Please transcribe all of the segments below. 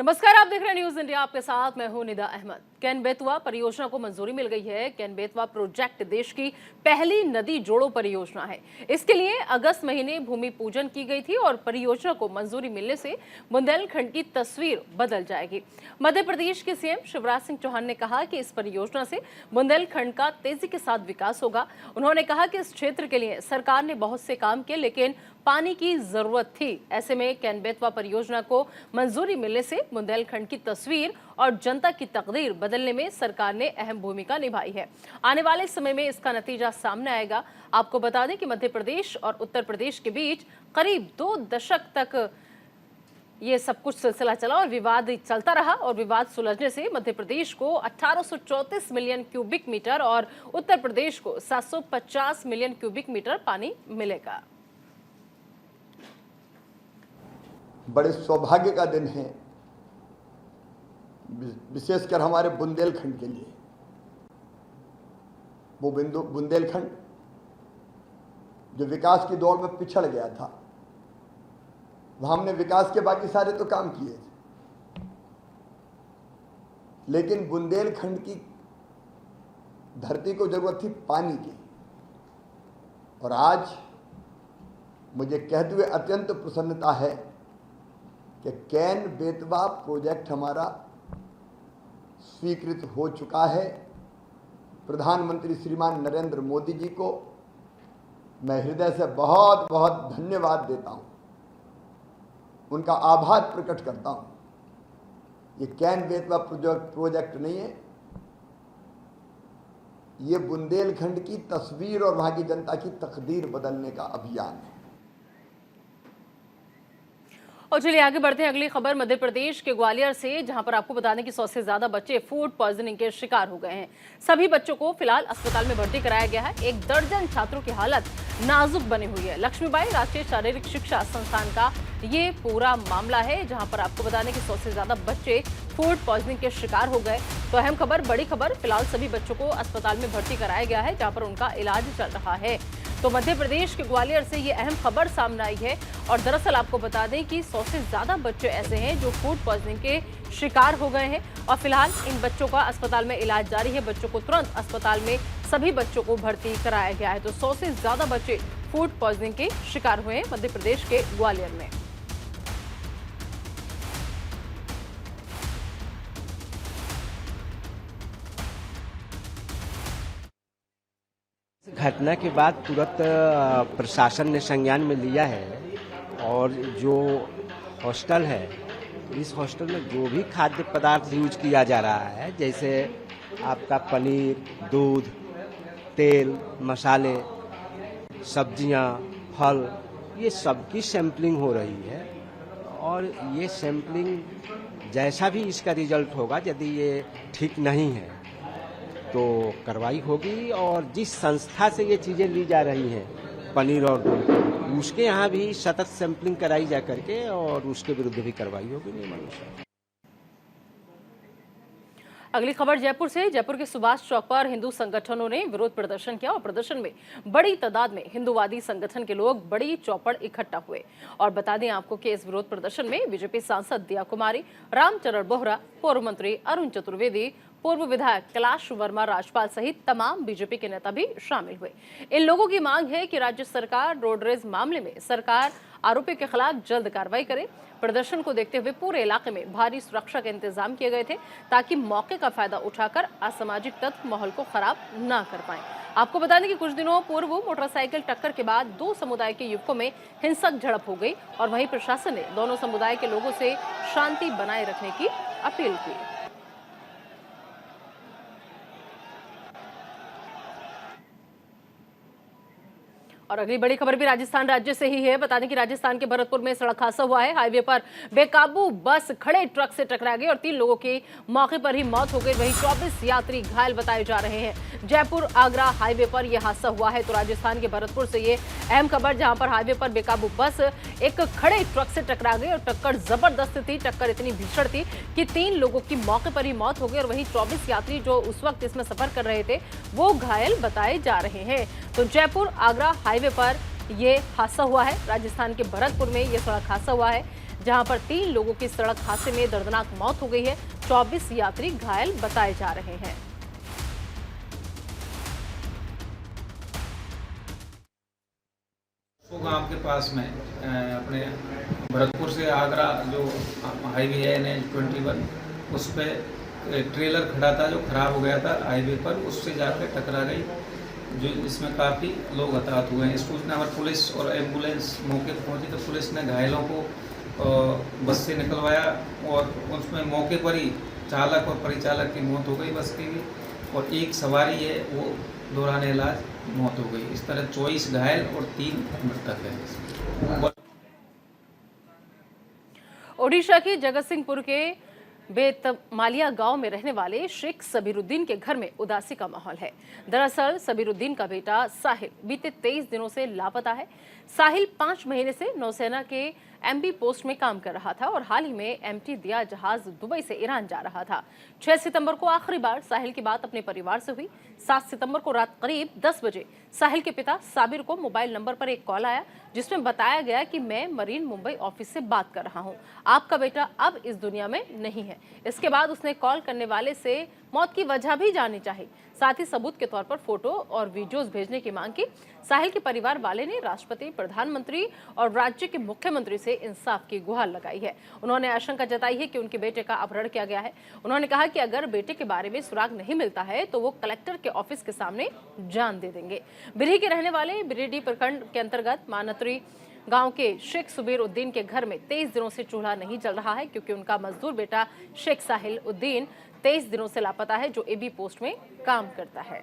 नमस्कार, आप देख रहे हैं न्यूज इंडिया। आपके साथ मैं हूं निदा अहमद। कैन बेतवा परियोजना को मंजूरी मिल गई है। कैन बेतवा प्रोजेक्ट देश की पहली नदी जोड़ो परियोजना है। इसके लिए अगस्त महीने भूमि पूजन की गई थी और परियोजना को मंजूरी मिलने से बुंदेलखंड की तस्वीर बदल जाएगी। मध्य प्रदेश के सीएम शिवराज सिंह चौहान ने कहा कि इस परियोजना से बुंदेलखंड का तेजी के साथ विकास होगा। उन्होंने कहा कि इस क्षेत्र के लिए सरकार ने बहुत से काम किए, लेकिन पानी की जरूरत थी। ऐसे में कैन बेतवा परियोजना को मंजूरी मिलने से बुंदेलखंड की तस्वीर और जनता की तकदीर बदलने में सरकार ने अहम भूमिका निभाई है। आने वाले समय में इसका नतीजा सामने आएगा। आपको बता दें कि मध्य प्रदेश और उत्तर प्रदेश के बीच करीब 2 दशक तक ये सब कुछ सिलसिला चला और विवाद चलता रहा और विवाद सुलझने से मध्य प्रदेश को 1834 मिलियन क्यूबिक मीटर और उत्तर प्रदेश को 750 मिलियन क्यूबिक मीटर पानी मिलेगा। बड़े सौभाग्य का दिन है, विशेषकर हमारे बुंदेलखंड के लिए। वो बुंदेलखंड जो विकास की दौड़ में पिछड़ गया था, वहां हमने विकास के बाकी सारे तो काम किए थे, लेकिन बुंदेलखंड की धरती को जरूरत थी पानी की। और आज मुझे कहते हुए अत्यंत प्रसन्नता है कि कैन बेतवा प्रोजेक्ट हमारा स्वीकृत हो चुका है। प्रधानमंत्री श्रीमान नरेंद्र मोदी जी को मैं हृदय से बहुत बहुत धन्यवाद देता हूं, उनका आभार प्रकट करता हूं। ये कैन बेतवा प्रोजेक्ट नहीं है, ये बुंदेलखंड की तस्वीर और वहां की जनता की तकदीर बदलने का अभियान है। और चलिए आगे बढ़ते हैं। अगली खबर मध्य प्रदेश के ग्वालियर से, जहां पर आपको बता दें कि 100 से ज्यादा बच्चे फूड पॉइजनिंग के शिकार हो गए हैं। सभी बच्चों को फिलहाल अस्पताल में भर्ती कराया गया है। 1 दर्जन छात्रों की हालत नाजुक बनी हुई है। लक्ष्मीबाई राष्ट्रीय शारीरिक शिक्षा संस्थान का ये पूरा मामला है, जहां पर आपको बता दें कि 100 से ज्यादा बच्चे फूड पॉइजनिंग के शिकार हो गए। तो अहम खबर, बड़ी खबर, फिलहाल सभी बच्चों को अस्पताल में भर्ती कराया गया है, जहां पर उनका इलाज चल रहा है। तो मध्य प्रदेश के ग्वालियर से ये अहम खबर सामने आई है। और दरअसल आपको बता दें कि 100 से ज्यादा बच्चे ऐसे हैं जो फूड पॉइजनिंग के शिकार हो गए हैं और फिलहाल इन बच्चों का अस्पताल में इलाज जारी है। बच्चों को तुरंत अस्पताल में सभी बच्चों को भर्ती कराया गया है। तो 100 से ज्यादा बच्चे फूड पॉइजनिंग के शिकार हुए हैं मध्य प्रदेश के ग्वालियर में। घटना के बाद तुरंत प्रशासन ने संज्ञान में लिया है और जो हॉस्टल है, इस हॉस्टल में जो भी खाद्य पदार्थ यूज किया जा रहा है, जैसे आपका पनीर, दूध, तेल, मसाले, सब्जियां, फल, ये सब की सैंपलिंग हो रही है। और ये सैंपलिंग जैसा भी इसका रिजल्ट होगा, यदि ये ठीक नहीं है तो कार्रवाई होगी। और जिस संस्था से ये चीज़ें ली जा रही हैं, पनीर और दूध, उसके यहाँ भी सतत सैंपलिंग कराई जा करके और उसके विरुद्ध भी कार्रवाई होगी नियमानुसार। अगली खबर जयपुर से। जयपुर के सुभाष चौक पर हिंदू संगठनों ने विरोध प्रदर्शन किया और प्रदर्शन में बड़ी तादाद में हिंदूवादी संगठन के लोग बड़ी चौपड़ इकट्ठा हुए। और बता दें आपको कि इस विरोध प्रदर्शन में बीजेपी सांसद दिया कुमारी, रामचरण बोहरा, पूर्व मंत्री अरुण चतुर्वेदी, पूर्व विधायक कैलाश वर्मा, राजपाल सहित तमाम बीजेपी के नेता भी शामिल हुए। इन लोगों की मांग है कि राज्य सरकार रोडरेज मामले में सरकार आरोपियों के खिलाफ जल्द कार्रवाई करे। प्रदर्शन को देखते हुए पूरे इलाके में भारी सुरक्षा के इंतजाम किए गए थे, ताकि मौके का फायदा उठाकर असामाजिक तत्व माहौल को खराब न कर पाए। आपको बता दें कि कुछ दिनों पूर्व मोटरसाइकिल टक्कर के बाद 2 समुदाय के युवकों में हिंसक झड़प हो गई और वहीं प्रशासन ने दोनों समुदाय के लोगों से शांति बनाए रखने की अपील की। और अगली बड़ी खबर भी राजस्थान राज्य से ही है। बता दें कि राजस्थान के भरतपुर में सड़क हादसा हुआ है। हाईवे पर बेकाबू बस खड़े ट्रक से टकरा गई और 3 लोगों की मौके पर ही मौत हो गई। वहीं 24 यात्री घायल बताए जा रहे हैं। जयपुर आगरा हाईवे पर यह हादसा हुआ है। तो राजस्थान के भरतपुर से ये अहम खबर, जहां पर हाईवे पर बेकाबू बस एक खड़े ट्रक से टकरा गई और टक्कर जबरदस्त थी। टक्कर इतनी भीषण थी कि 3 लोगों की मौके पर ही मौत हो गई और वहीं 24 यात्री जो उस वक्त इसमें सफर कर रहे थे वो घायल बताए जा रहे हैं। तो जयपुर आगरा हाईवे पर ये हादसा हुआ है। राजस्थान के भरतपुर में ये सड़क हादसा हुआ है, जहां पर 3 लोगों की सड़क हादसे में दर्दनाक मौत हो गई है। 24 यात्री घायल बताए जा रहे हैं। गांव के पास में अपने भरतपुर से आगरा जो हाईवे है NH-21, उस पे ट्रेलर खड़ा था जो खराब हो गया था हाईवे पर, उससे जाकर टकरा गई, जो इसमें काफ़ी लोग हताहत हुए हैं। इस सूचना पर पुलिस और एम्बुलेंस मौके पर पहुंची तो पुलिस ने घायलों को बस से निकलवाया और उसमें मौके पर ही चालक और परिचालक की मौत हो गई बस की भी, और एक सवारी है वो दौरान इलाज मौत हो गई। इस तरह 24 घायल और 3 मृतक हैं। ओडिशा के जगत सिंहपुर के बेतमालिया गांव में रहने वाले शेख सबीरुद्दीन के घर में उदासी का माहौल है। दरअसल सबीरुद्दीन का बेटा साहिल बीते 23 दिनों से लापता है। साहिल 5 महीने से नौसेना के MB पोस्ट में काम कर रहा था और हाल ही में MT दिया जहाज दुबई से ईरान जा रहा था। 6 सितंबर को आखिरी बार साहिल की बात अपने परिवार से हुई। 7 सितंबर को रात करीब 10 बजे साहिल के पिता साबिर को मोबाइल नंबर पर एक कॉल आया, जिसमें बताया गया कि मैं मरीन मुंबई ऑफिस से बात कर रहा हूं, आपका बेटा अब इस दुनिया में नहीं है। इसके बाद उसने कॉल करने वाले से मौत की वजह भी जाननी चाहिए, साथ ही सबूत के तौर पर फोटो और वीडियोस भेजने की मांग की। साहिल के परिवार वाले ने राष्ट्रपति, प्रधानमंत्री और राज्य के मुख्यमंत्री से इंसाफ की गुहार लगाई है। उन्होंने आशंका जताई है कि उनके बेटे का अपहरण किया गया है। उन्होंने कहा कि अगर बेटे के बारे में सुराग नहीं मिलता है तो वो कलेक्टर के ऑफिस के सामने जान दे देंगे। बिरही के रहने वाले बिरेडी प्रखंड के अंतर्गत मानत्री गांव के शेख सुबीरुद्दीन के घर में 23 दिनों से चूल्हा नहीं जल रहा है, क्योंकि उनका मजदूर बेटा शेख साहिल उद्दीन 23 दिनों से लापता है, जो AB पोस्ट में काम करता है।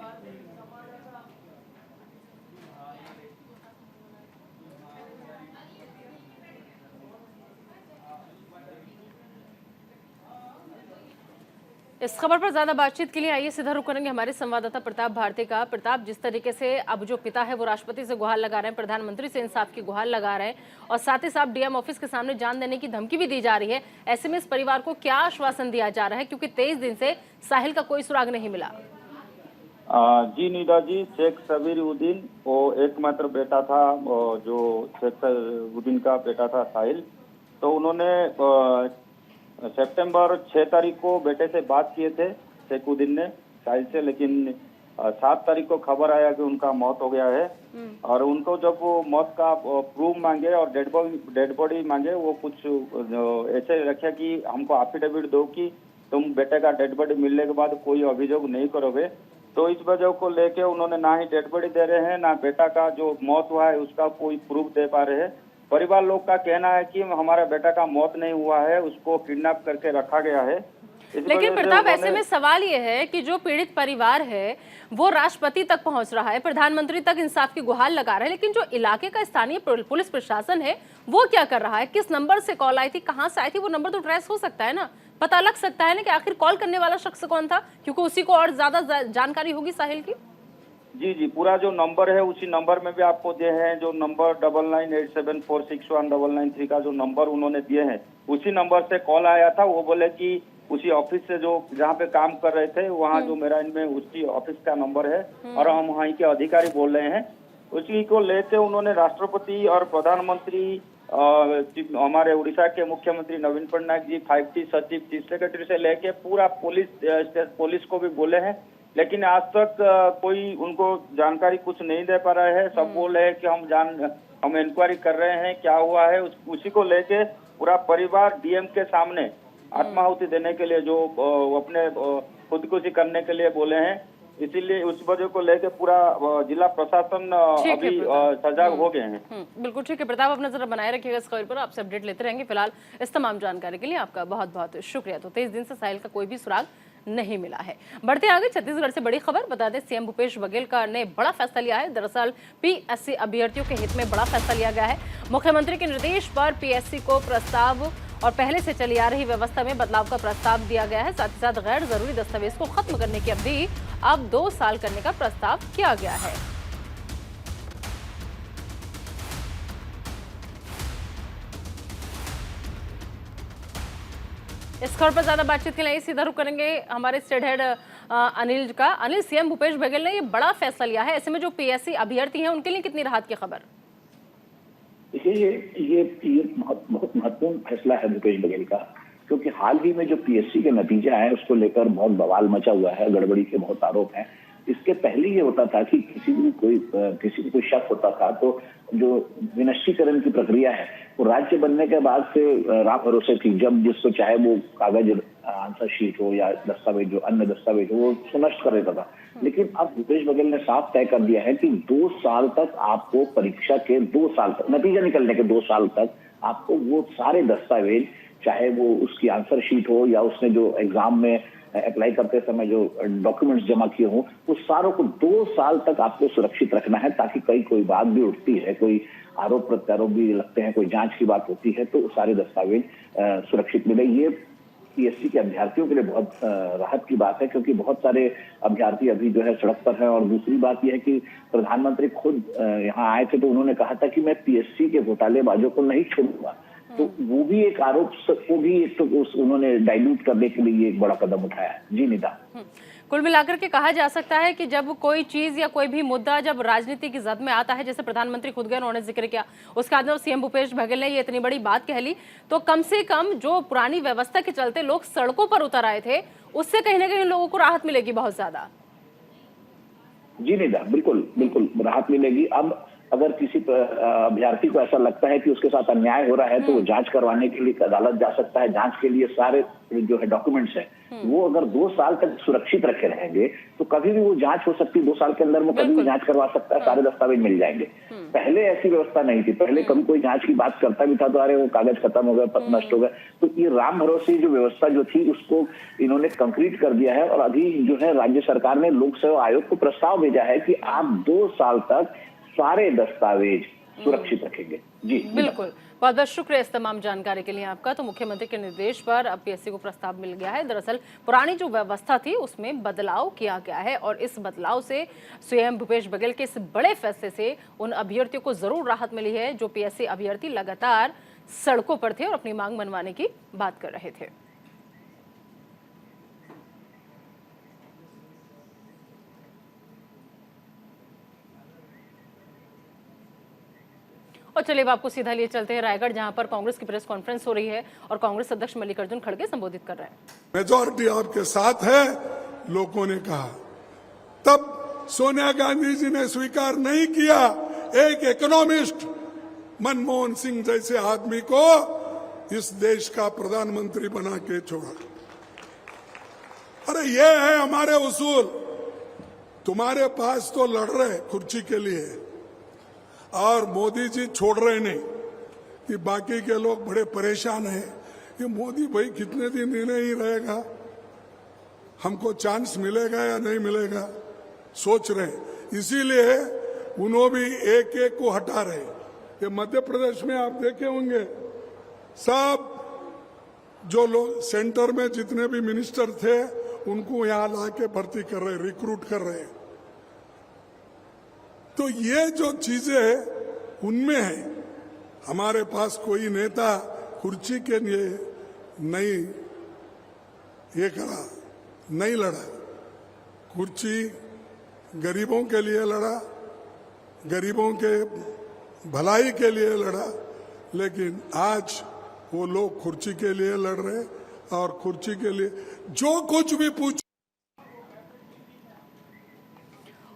इस खबर पर ज्यादा बातचीत के लिए आइए सीधा रुख करेंगे हमारे संवाददाता प्रताप भारती का। प्रताप, जिस तरीके से अब जो पिता है वो राष्ट्रपति से गुहार लगा रहे हैं, प्रधानमंत्री से इंसाफ की गुहार लगा रहे हैं और साथ ही साथ DM ऑफिस के सामने जान देने की धमकी भी दी जा रही है, ऐसे में इस परिवार को क्या आश्वासन दिया जा रहा है, क्योंकि 23 दिन से साहिल का कोई सुराग नहीं मिला? जी निदा जी, शेख सबीरुद्दीन वो एकमात्र बेटा था, जो शेख सबीरुद्दीन का बेटा था साहिल। तो उन्होंने सितंबर 6 तारीख को बेटे से बात किए थे शेखुद्दीन ने साहिल से, लेकिन 7 तारीख को खबर आया कि उनका मौत हो गया है। और उनको जब वो मौत का प्रूफ मांगे और डेड बॉडी मांगे, वो कुछ ऐसे रखे कि हमको एफिडेविट दो कि तुम बेटे का डेड बॉडी मिलने के बाद कोई अभियोग नहीं करोगे। तो इस वजह को लेके उन्होंने ना ही डेड बॉडी दे रहे हैं, ना बेटा का जो मौत हुआ है उसका कोई प्रूफ दे पा रहे हैं। परिवार लोग का कहना है कि हमारा बेटा का मौत नहीं हुआ है, उसको किडनैप करके रखा गया है। लेकिन प्रताप, ऐसे में सवाल ये है कि जो पीड़ित परिवार है वो राष्ट्रपति तक पहुंच रहा है, प्रधानमंत्री तक इंसाफ की गुहार लगा रहा है, लेकिन जो इलाके का स्थानीय पुलिस प्रशासन है वो क्या कर रहा है? किस नंबर से कॉल आई थी, कहां से आई थी? वो नंबर तो ट्रेस हो सकता है ना, पता लग सकता है ना कि आखिर कॉल करने वाला शख्स कौन था, क्योंकि उसी को और ज्यादा जानकारी होगी साहिल की। जी जी, पूरा जो नंबर है उसी नंबर में भी आपको दिए हैं, जो नंबर 9987461993 का जो नंबर उन्होंने दिए हैं, उसी नंबर से कॉल आया था। वो बोले कि उसी ऑफिस से जो जहाँ पे काम कर रहे थे वहाँ जो मेरा इनमें उसी ऑफिस का नंबर है और हम वहाँ के अधिकारी बोल रहे हैं। उसी को लेके उन्होंने राष्ट्रपति और प्रधानमंत्री, हमारे उड़ीसा के मुख्यमंत्री नवीन पटनायक जी, 5T सचिव, चीफ सेक्रेटरी से लेके पूरा पुलिस को भी बोले हैं, लेकिन आज तक कोई उनको जानकारी कुछ नहीं दे पा रहा है। सब बोल रहे हैं कि हम इंक्वायरी कर रहे हैं क्या हुआ है। उसी को लेके पूरा परिवार DM के सामने आत्माहुति देने के लिए, जो अपने खुदकुशी करने के लिए बोले हैं, इसीलिए उस वजह को लेके पूरा जिला प्रशासन अभी सजग हो गए हैं। बिल्कुल ठीक है प्रताप, अपना जरा बनाए रखिएगा इस खबर पर, आपसे अपडेट लेते रहेंगे। फिलहाल इस तमाम जानकारी के लिए आपका बहुत बहुत शुक्रिया। तो 23 दिन से साहिल का कोई भी सुराग नहीं मिला है। बढ़ते आगे छत्तीसगढ़ से बड़ी खबर बता दें, CM भूपेश बघेल ने बड़ा फैसला लिया है। दरअसल PSC अभ्यर्थियों के हित में बड़ा फैसला लिया गया है। मुख्यमंत्री के निर्देश पर PSC को प्रस्ताव और पहले से चली आ रही व्यवस्था में बदलाव का प्रस्ताव दिया गया है। साथ ही साथ गैर जरूरी दस्तावेज को खत्म करने की अवधि अब 2 साल करने का प्रस्ताव किया गया है। इस खबर पर ज्यादा बातचीत के लिए सीधा रुख करेंगे हमारे स्टेट हेड अनिल का। अनिल, CM भूपेश बघेल ने ये बड़ा फैसला लिया है, ऐसे में जो PSC अभ्यर्थी हैं उनके लिए कितनी राहत की खबर? देखिए ये बहुत बहुत महत्वपूर्ण फैसला है भूपेश बघेल का, क्योंकि हाल ही में जो पीएससी के नतीजा है उसको लेकर बहुत बवाल मचा हुआ है, गड़बड़ी के बहुत आरोप हैं। इसके पहले ये होता था कि किसी को कोई शक होता था तो जो विनिश्चयीकरण की प्रक्रिया है वो राज्य बनने के बाद से राह भरोसे थी, जब जिसको चाहे वो कागज आंसर शीट हो या दस्तावेज हो, अन्य दस्तावेज हो, वो उसको नष्ट कर देता था। लेकिन अब भूपेश बघेल ने साफ तय कर दिया है कि 2 साल तक आपको परीक्षा के 2 साल तक, नतीजा निकलने के 2 साल तक आपको वो सारे दस्तावेज, चाहे वो उसकी आंसर शीट हो या उसने जो एग्जाम में अप्लाई करते समय जो डॉक्यूमेंट्स जमा किए हों, उस सारों को 2 साल तक आपको सुरक्षित रखना है, ताकि कहीं कोई बात भी उठती है, कोई आरोप प्रत्यारोप भी लगते हैं, कोई जांच की बात होती है, तो सारे दस्तावेज सुरक्षित मिले। ये पीएससी के अभ्यर्थियों के लिए बहुत राहत की बात है, क्योंकि बहुत सारे अभ्यर्थी अभी जो है सड़क पर हैं। और दूसरी बात यह है कि प्रधानमंत्री खुद यहाँ आए थे तो उन्होंने कहा था कि मैं पीएससी के घोटालेबाजों को नहीं छोड़ूंगा, तो वो भी एक आरोप को भी एक तो उन्होंने डाइल्यूट करने के लिए एक बड़ा कदम उठाया है। जी निदा, कुल मिलाकर के कहा जा सकता है कि जब कोई चीज या कोई भी मुद्दा जब राजनीति की जद में आता है, जैसे प्रधानमंत्री खुद गए, उन्होंने जिक्र किया, उसके बाद में सीएम भूपेश बघेल ने ये इतनी बड़ी बात कह ली, तो कम से कम जो पुरानी व्यवस्था के चलते लोग सड़कों पर उतर आए थे, उससे कहीं ना कहीं लोगों को राहत मिलेगी बहुत ज्यादा। जी निदा, बिल्कुल बिल्कुल राहत मिलेगी। अब अगर किसी अभ्यर्थी को ऐसा लगता है कि उसके साथ अन्याय हो रहा है तो वो जांच करवाने के लिए अदालत जा सकता है। जांच के लिए सारे जो है डॉक्यूमेंट्स है वो अगर 2 साल तक सुरक्षित रखे रहेंगे तो कभी भी वो जांच हो सकती है। 2 साल के अंदर में कभी भी जांच करवा सकता है, सारे दस्तावेज मिल जाएंगे। पहले ऐसी व्यवस्था नहीं थी। पहले कभी कोई जांच की बात करता भी था तो अरे वो कागज खत्म हो गया, नष्ट हो गया। तो ये राम भरोसे जो व्यवस्था जो थी उसको इन्होंने कंक्रीट कर दिया है। और अभी जो है राज्य सरकार ने लोक सेवा आयोग को प्रस्ताव भेजा है कि आप 2 साल तक सारे दस्तावेज सुरक्षित रखेंगे। जी बिल्कुल, बहुत बहुत शुक्रिया इस तमाम जानकारी के लिए आपका। तो मुख्यमंत्री के निर्देश पर अब पीएससी को प्रस्ताव मिल गया है। दरअसल पुरानी जो व्यवस्था थी उसमें बदलाव किया गया है और इस बदलाव से सीएम भूपेश बघेल के इस बड़े फैसले से उन अभ्यर्थियों को जरूर राहत मिली है जो पीएससी अभ्यर्थी लगातार सड़कों पर थे और अपनी मांग मनवाने की बात कर रहे थे। और चलिए अब आपको सीधा लिए चलते हैं रायगढ़, जहां पर कांग्रेस की प्रेस कॉन्फ्रेंस हो रही है और कांग्रेस अध्यक्ष मल्लिकार्जुन खड़गे संबोधित कर रहे हैं। मेजॉरिटी आपके साथ है, लोगों ने कहा। तब सोनिया गांधी जी ने स्वीकार नहीं किया एक इकोनॉमिस्ट मनमोहन सिंह जैसे आदमी को इस देश का प्रधानमंत्री बना के छोड़ा। अरे ये है हमारे उसूल। तुम्हारे पास तो लड़ रहे कुर्सी के लिए और मोदी जी छोड़ रहे नहीं कि बाकी के लोग बड़े परेशान हैं। ये मोदी भाई कितने दिन ही नहीं रहेगा, हमको चांस मिलेगा या नहीं मिलेगा, सोच रहे हैं। इसीलिए उन्होंने भी एक एक को हटा रहे। ये मध्य प्रदेश में आप देखे होंगे, सब जो लोग सेंटर में जितने भी मिनिस्टर थे उनको यहां लाके भर्ती कर रहे, रिक्रूट कर रहे। तो ये जो चीजें हैं उनमें है। हमारे पास कोई नेता कुर्सी के लिए नहीं ये करा, नहीं लड़ा। कुर्सी गरीबों के लिए लड़ा, गरीबों के भलाई के लिए लड़ा। लेकिन आज वो लोग कुर्सी के लिए लड़ रहे और कुर्सी के लिए जो कुछ भी पूछ।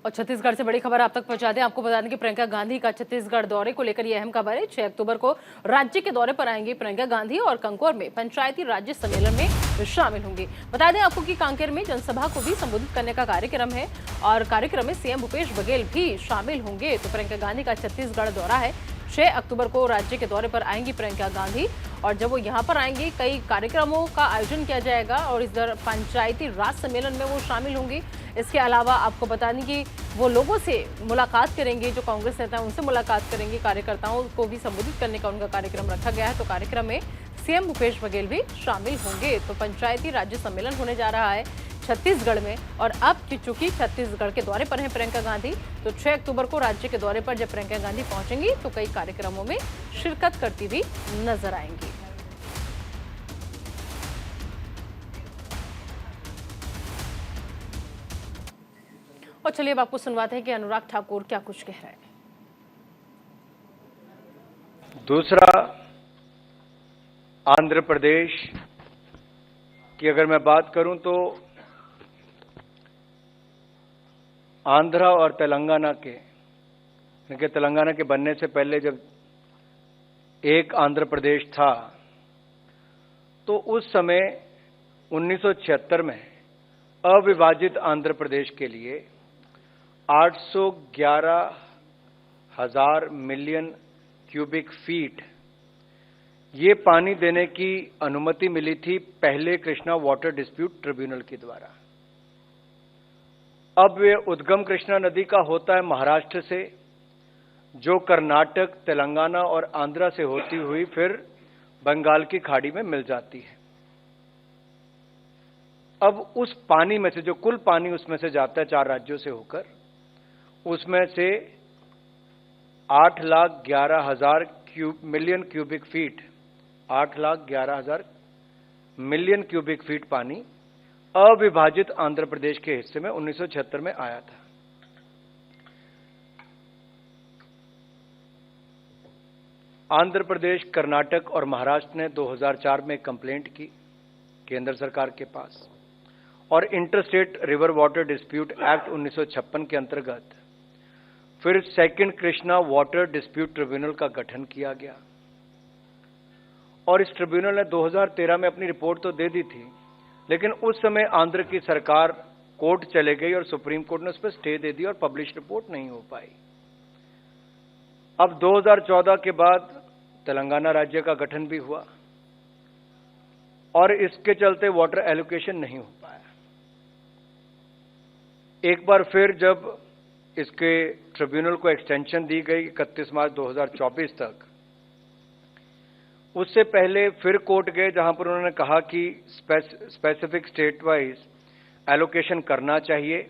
और छत्तीसगढ़ से बड़ी खबर आप तक पहुंचा दें। आपको बता दें कि प्रियंका गांधी का छत्तीसगढ़ दौरे को लेकर यह अहम खबर है। 6 अक्टूबर को राज्य के दौरे पर आएंगी प्रियंका गांधी और कंकोर में पंचायती राज्य सम्मेलन में शामिल होंगी। बता दें आपको कि कांकेर में जनसभा को भी संबोधित करने का कार्यक्रम है और कार्यक्रम में सीएम भूपेश बघेल भी शामिल होंगे। तो प्रियंका गांधी का छत्तीसगढ़ दौरा है। 6 अक्टूबर को राज्य के दौरे पर आएंगी प्रियंका गांधी और जब वो यहाँ पर आएंगी कई कार्यक्रमों का आयोजन किया जाएगा और इस पंचायती राज सम्मेलन में वो शामिल होंगी। इसके अलावा आपको बता दें कि वो लोगों से मुलाकात करेंगे, जो कांग्रेस नेता हैं उनसे मुलाकात करेंगे, कार्यकर्ताओं को भी संबोधित करने का उनका कार्यक्रम रखा गया है। तो कार्यक्रम में सीएम भूपेश बघेल भी शामिल होंगे। तो पंचायती राज्य सम्मेलन होने जा रहा है छत्तीसगढ़ में और अब चूंकि छत्तीसगढ़ के दौरे पर हैं प्रियंका गांधी, तो 6 अक्टूबर को राज्य के दौरे पर जब प्रियंका गांधी पहुंचेंगी तो कई कार्यक्रमों में शिरकत करती हुई नजर आएंगी। और चलिए अब आपको सुनवाते हैं कि अनुराग ठाकुर क्या कुछ कह रहे हैं। दूसरा, आंध्र प्रदेश की अगर मैं बात करूं तो आंध्रा और तेलंगाना के तेलंगाना के बनने से पहले जब एक आंध्र प्रदेश था तो उस समय 1976 में अविभाजित आंध्र प्रदेश के लिए 811,000 मिलियन क्यूबिक फीट ये पानी देने की अनुमति मिली थी पहले कृष्णा वाटर डिस्प्यूट ट्रिब्यूनल के द्वारा। अब ये उद्गम कृष्णा नदी का होता है महाराष्ट्र से, जो कर्नाटक, तेलंगाना और आंध्रा से होती हुई फिर बंगाल की खाड़ी में मिल जाती है। अब उस पानी में से जो कुल पानी उसमें से जाता है 4 राज्यों से होकर, उसमें से 8,11,000 million cubic feet 8,11,000 million cubic feet पानी अविभाजित आंध्र प्रदेश के हिस्से में 1976 में आया था। आंध्र प्रदेश, कर्नाटक और महाराष्ट्र ने 2004 में कंप्लेंट की केंद्र सरकार के पास और interstate river water dispute act 1956 के अंतर्गत फिर second Krishna water dispute tribunal का गठन किया गया और इस ट्रिब्यूनल ने 2013 में अपनी रिपोर्ट तो दे दी थी, लेकिन उस समय आंध्र की सरकार कोर्ट चले गई और सुप्रीम कोर्ट ने उस पर स्टे दे दी और पब्लिश रिपोर्ट नहीं हो पाई। अब 2014 के बाद तेलंगाना राज्य का गठन भी हुआ और इसके चलते वाटर एलोकेशन नहीं हो पाया। एक बार फिर जब इसके ट्रिब्यूनल को एक्सटेंशन दी गई 31 मार्च 2024 तक, उससे पहले फिर कोर्ट गए जहां पर उन्होंने कहा कि स्पेसिफिक स्टेट वाइज एलोकेशन करना चाहिए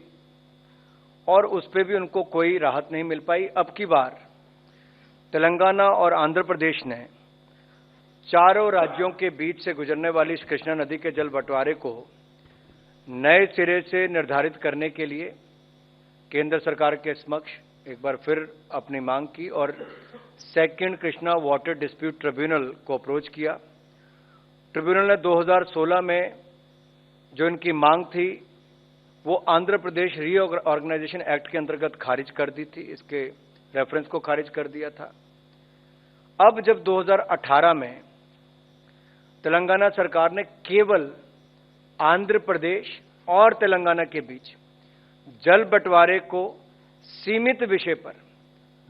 और उस पर भी उनको कोई राहत नहीं मिल पाई। अब की बार तेलंगाना और आंध्र प्रदेश ने चारों राज्यों के बीच से गुजरने वाली इस कृष्णा नदी के जल बंटवारे को नए सिरे से निर्धारित करने के लिए केंद्र सरकार के समक्ष एक बार फिर अपनी मांग की और second Krishna water dispute tribunal को अप्रोच किया। ट्रिब्यूनल ने 2016 में जो इनकी मांग थी वो आंध्र प्रदेश रीऑर्गेनाइजेशन एक्ट के अंतर्गत खारिज कर दी थी, इसके रेफरेंस को खारिज कर दिया था। अब जब 2018 में तेलंगाना सरकार ने केवल आंध्र प्रदेश और तेलंगाना के बीच जल बंटवारे को सीमित विषय पर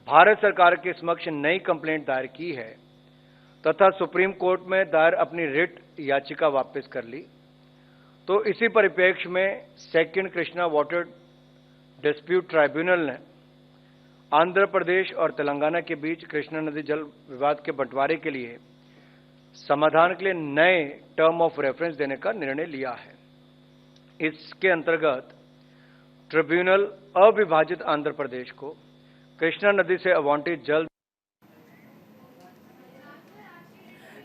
भारत सरकार के समक्ष नई कंप्लेंट दायर की है तथा सुप्रीम कोर्ट में दायर अपनी रिट याचिका वापस कर ली, तो इसी परिप्रेक्ष्य में second Krishna water dispute tribunal ने आंध्र प्रदेश और तेलंगाना के बीच कृष्णा नदी जल विवाद के बंटवारे के लिए समाधान के लिए नए टर्म ऑफ रेफरेंस देने का निर्णय लिया है। इसके अंतर्गत ट्रिब्यूनल अविभाजित आंध्र प्रदेश को कृष्णा नदी से आवंटित जल।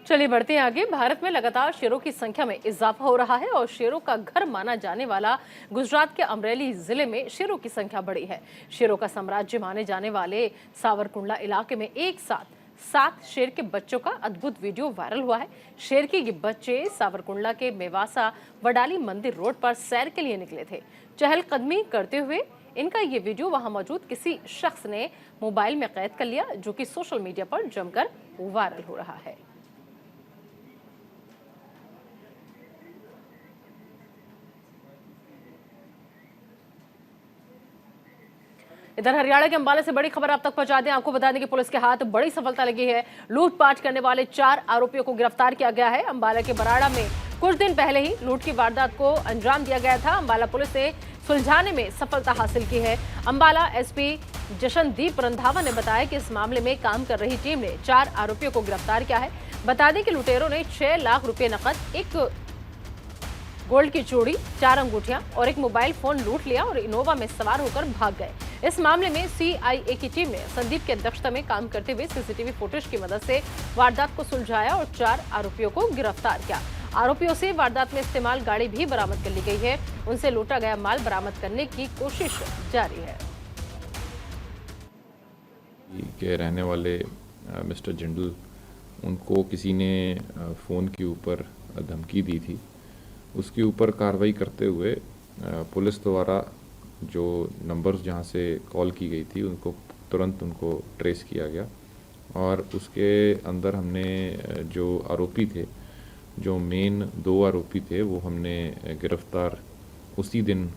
चलिए बढ़ते हैं आगे। भारत में लगातार शेरों की संख्या में इजाफा हो रहा है और शेरों का घर माना जाने वाला गुजरात के अमरेली जिले में शेरों की संख्या बढ़ी है। शेरों का साम्राज्य माने जाने वाले सावरकुंडला इलाके में एक साथ 7 शेर के बच्चों का अद्भुत वीडियो वायरल हुआ है। शेर के ये बच्चे सावरकुंडला के मेवासा वडाली मंदिर रोड पर सैर के लिए निकले थे। चहलकदमी करते हुए इनका ये वीडियो वहां मौजूद किसी शख्स ने मोबाइल में कैद कर लिया, जो कि सोशल मीडिया पर जमकर वायरल हो रहा है। इधर हरियाणा के अंबाला से बड़ी खबर आप तक पहुंचा दें। आपको बता दें कि पुलिस के हाथ बड़ी सफलता लगी है। लूटपाट करने वाले 4 आरोपियों को गिरफ्तार किया गया है। अंबाला के बराड़ा में कुछ दिन पहले ही लूट की वारदात को अंजाम दिया गया था। अंबाला पुलिस ने सुलझाने में सफलता हासिल की है। अंबाला एसपी जशनदीप रंधावा ने बताया कि इस मामले में काम कर रही टीम ने 4 आरोपियों को गिरफ्तार किया है। बता दें कि लुटेरों ने 6 लाख रुपए नकद, एक गोल्ड की चूड़ी, 4 अंगूठियां और एक मोबाइल फोन लूट लिया और इनोवा में सवार होकर भाग गए। इस मामले में सीआईए की टीम ने संदीप की अध्यक्षता में काम करते हुए सीसीटीवी फुटेज की मदद से वारदात को सुलझाया और 4 आरोपियों को गिरफ्तार किया। आरोपियों से वारदात में इस्तेमाल गाड़ी भी बरामद कर ली गई है। उनसे लूटा गया माल बरामद करने की कोशिश जारी है। के रहने वाले मिस्टर जिंदल उनको किसी ने फ़ोन के ऊपर धमकी दी थी, उसके ऊपर कार्रवाई करते हुए पुलिस द्वारा जो नंबर्स जहाँ से कॉल की गई थी उनको तुरंत उनको ट्रेस किया गया और उसके अंदर हमने जो आरोपी थे, जो मेन 2 आरोपी थे, वो हमने गिरफ्तार उसी दिन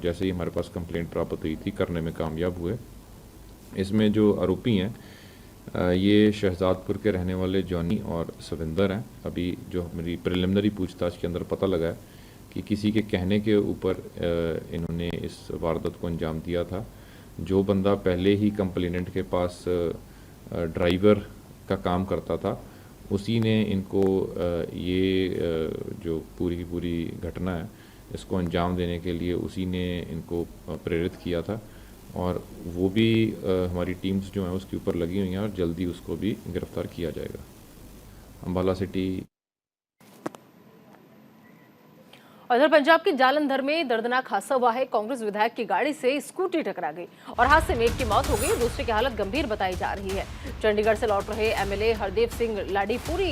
जैसे ही हमारे पास कंप्लेंट प्राप्त हुई थी करने में कामयाब हुए। इसमें जो आरोपी हैं ये शहजादपुर के रहने वाले जॉनी और सविंदर हैं। अभी जो मेरी प्रिलिमिनरी पूछताछ के अंदर पता लगा है कि किसी के कहने के ऊपर इन्होंने इस वारदात को अंजाम दिया था। जो बंदा पहले ही कंप्लेनेंट के पास ड्राइवर का काम करता था, उसी ने इनको ये जो पूरी की पूरी घटना है इसको अंजाम देने के लिए उसी ने इनको प्रेरित किया था और वो भी हमारी टीम्स जो हैं उसके ऊपर लगी हुई हैं और जल्दी उसको भी गिरफ्तार किया जाएगा। अम्बाला सिटी। उधर पंजाब के जालंधर में दर्दनाक हादसा हुआ है। कांग्रेस विधायक की गाड़ी से स्कूटी टकरा गई और हादसे में एक की मौत हो गई, दूसरे की हालत गंभीर बताई जा रही है। चंडीगढ़ से लौट रहे एमएलए हरदेव सिंह लाडी पूरी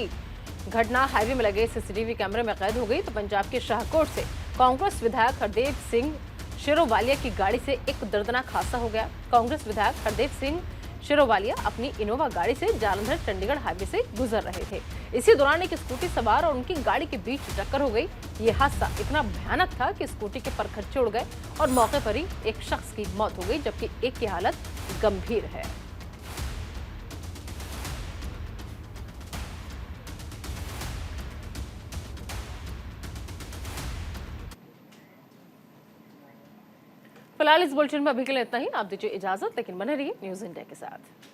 घटना हाईवे में लगे सीसीटीवी कैमरे में कैद हो गई। तो पंजाब के शाहकोट से कांग्रेस विधायक हरदेव सिंह शिरोवालिया की गाड़ी से एक दर्दनाक हादसा हो गया। कांग्रेस विधायक हरदेव सिंह शिरोवालिया अपनी इनोवा गाड़ी से जालंधर चंडीगढ़ हाईवे से गुजर रहे थे। इसी दौरान एक स्कूटी सवार और उनकी गाड़ी के बीच टक्कर हो गई। ये हादसा इतना भयानक था कि स्कूटी के परखच्चे उड़ गए और मौके पर ही एक शख्स की मौत हो गई, जबकि एक की हालत गंभीर है। फिलहाल इस बुलेटिन में अभी के लिए इतना ही। आप दीजिए इजाजत, लेकिन बने रहिए न्यूज़ इंडिया के साथ।